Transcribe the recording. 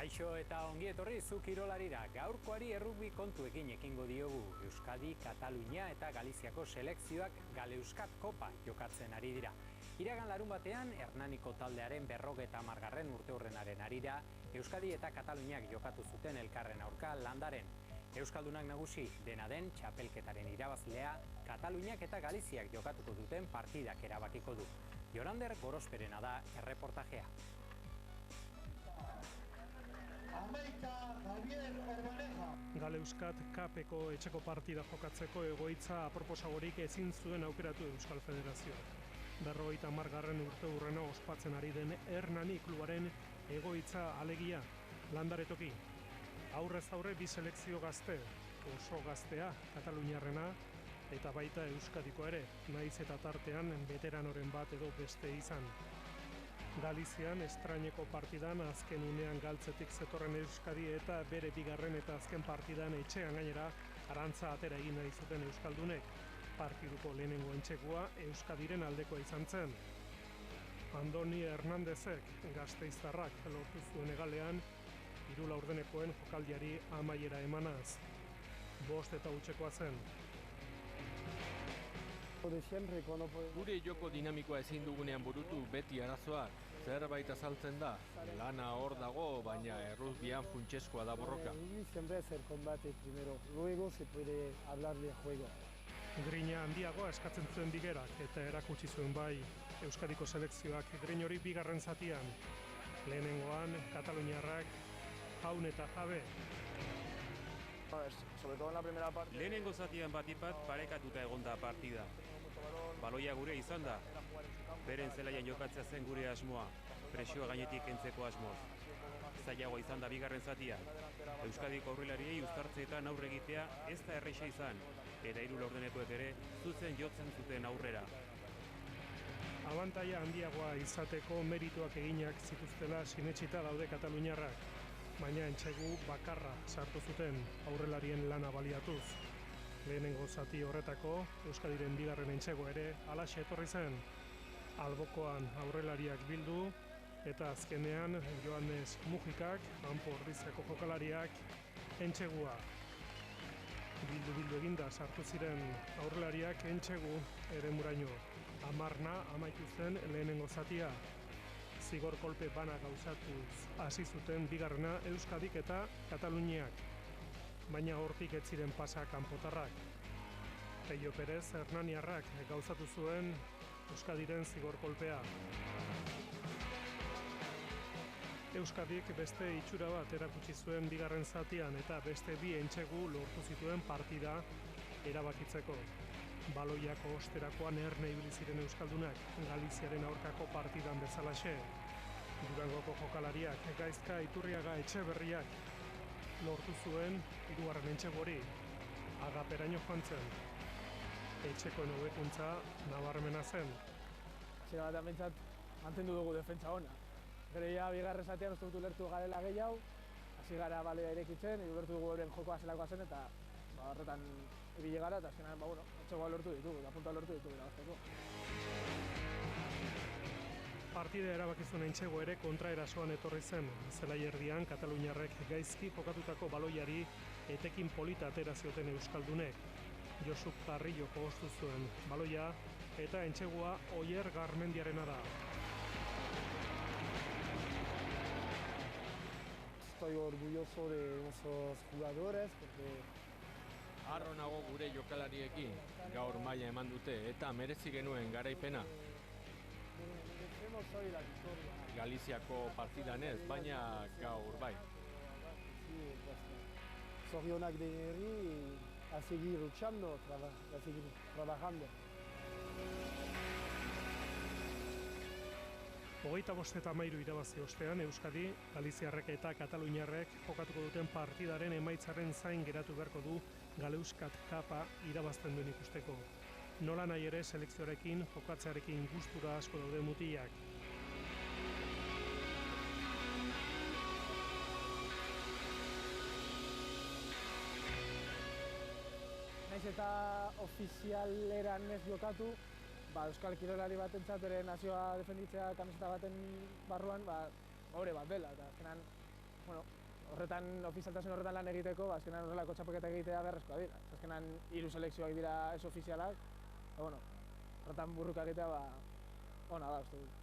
Kaixo eta ongi etorri zu kirolarira. Gaurkoari errugbi kontuekin ekingo diogu. Euskadi, Katalunia eta Galiziako selekzioak Galeuskat Kopa jokatzen ari dira. Iragan larun batean, Hernaniko taldearen 50. urteurrenaren arira, Euskadi eta Kataluniak jokatu zuten elkarren aurka landaren. Euskaldunak nagusi, dena den txapelketaren irabazlea, Kataluniak eta Galiziak jokatuko duten partidak erabakiko du. Jorander Gorosperena da erreportajea. Galeuskat Kapeko etxeko partida jokatzeko egoitza aproposagorik ezin zuen aukeratu Euskal Federazioak. 50. urteurrena ospatzen ari den Hernani klubaren egoitza alegia landaretoki. Aurrez aurre bi selekzio gazte, oso gaztea Kataluniarrena eta baita Euskadiko ere, naiz eta tartean veteranoren bat edo beste izan. Galizian estraineko partidan azken unean galtzetik zetorren Euskadi eta bere bigarren eta azken partidan etxean gainera arantza atera egin nahi zuten Euskaldunek. Partiduko lehenengo entxekua Euskadiren aldekoa izan zen. Andoni Hernandezek gasteiztarrak lortu zuen hegalean 3 laurdenekoen jokaldiari amaiera emanaz. 5 eta hutsekoa zen. Gure joko dinamikoa ezin dugunean burutu beti arazoak. Zerbait azaltzen da, lana hor dago, baina errugbian funtseskoa da borroka. Grina handiagoa eskatzen zuen bigerak eta erakutsi zuen bai Euskadiko selekzioak grin hori bigarren zatian. Lehenengoan, Kataluniarrak jaun eta jabe. Lehenengo zatian batipat parekatuta egon da partida. Baloia gure izan da. Beren zelaian jokatzea zen gure asmoa. Presioa gainetik kentzeko asmoz. Zailagoa izan da bigarren zatia. Euskadiko aurrelariei uztartzeetan aurre egitea ez da erreixa izan. Eta 3 laurdenekoek ere zuzen jotzen zuten aurrera. Abantaila handiagoa izateko merituak eginak zituztela sinetsita daude Kataluniarrak. Baina entsegu bakarra sartu zuten aurrelarien lana baliatuz. Lehenengo zati horretako, Euskadiren bigarren entsego ere halaxe etorri zen. Albokoan aurrelariak bildu, eta azkenean Joanes Mujikak, Anpo Ordiziako jokalariak, entsegua. Bildu eginda sartu ziren aurrelariak entsegu eremuraino. 10 amaitu zen lehenengo zatia. Zigor kolpe bana gauzatuz hasi zuten bigarrena Euskadik eta Kataluniak. Baina hortik ez ziren pasa kanpotarrak. Peio Perez Hernaniarrak gauzatu zuen Euskadiren zigor kolpea. Euskadik beste itxura bat erakutsi zuen bigarren zatian eta beste 2 entsegu lortu zituen partida erabakitzeko. Baloiako osterakoan erne ibili ziren Euskaldunak, Galiziaren aurkako partidan bezalaxe. Durangoko jokalariak, Gaizka Iturriaga Etxeberriak lortu zuen 3. entsegu hori. Agaperaino joan zen. Etxekoen hobekuntza nabarmena zen. Zera bat amentzat mantendu dugu defentsa ona. Gero ja bigarren zatean uste dut ulertu garela gehiago, hasi gara baloia irekitzen, ulertu dugu euren jokoa zelakoa zen eta horretan ibile gara eta azkenean etxegoa lortu ditugu, eta puntua lortu ditugu irabazteko. Partida erabakizun entsego ere kontraerasoan etorri zen. Zelai erdian Kataluniarrek gaizki jokatutako baloiari etekin polita atera zioten Euskaldunek. Josuk Carrillo joztu zuen baloia eta entsegua Oier Garmendiarena da. Estoy orgulloso de esos jugadores porque Harro nago gure jokalariekin, gaur maila eman dute eta merezi genuen garaipena. Galiziako partidan ez, baina gaur bai. Zorionak deneri, a seguir luchando, a seguir trabajando. 25-13 irabazi ostean Euskadi, Galiziarrek eta Kataluniarrek jokatuko duten partidaren emaitzaren zain geratu beharko du Galeuskat Kapa irabazten duen ikusteko. Nola nahi ere selekzioarekin, jokatzearekin gustura asko daude mutilak. Naiz eta ofizialeran ez jokatu, euskal kirolari batentzat bere nazioa defenditzea kamiseta baten barruan, hore bat dela, eta azkenan bueno, ofizialtasun horretan lan egiteko, azkenan horrelako txapelketak egitea beharrezkoa dira. Azkenan 3 selekzioak dira ez ofizialak, eta bueno, horretan burruka egitea ona da, uste dut.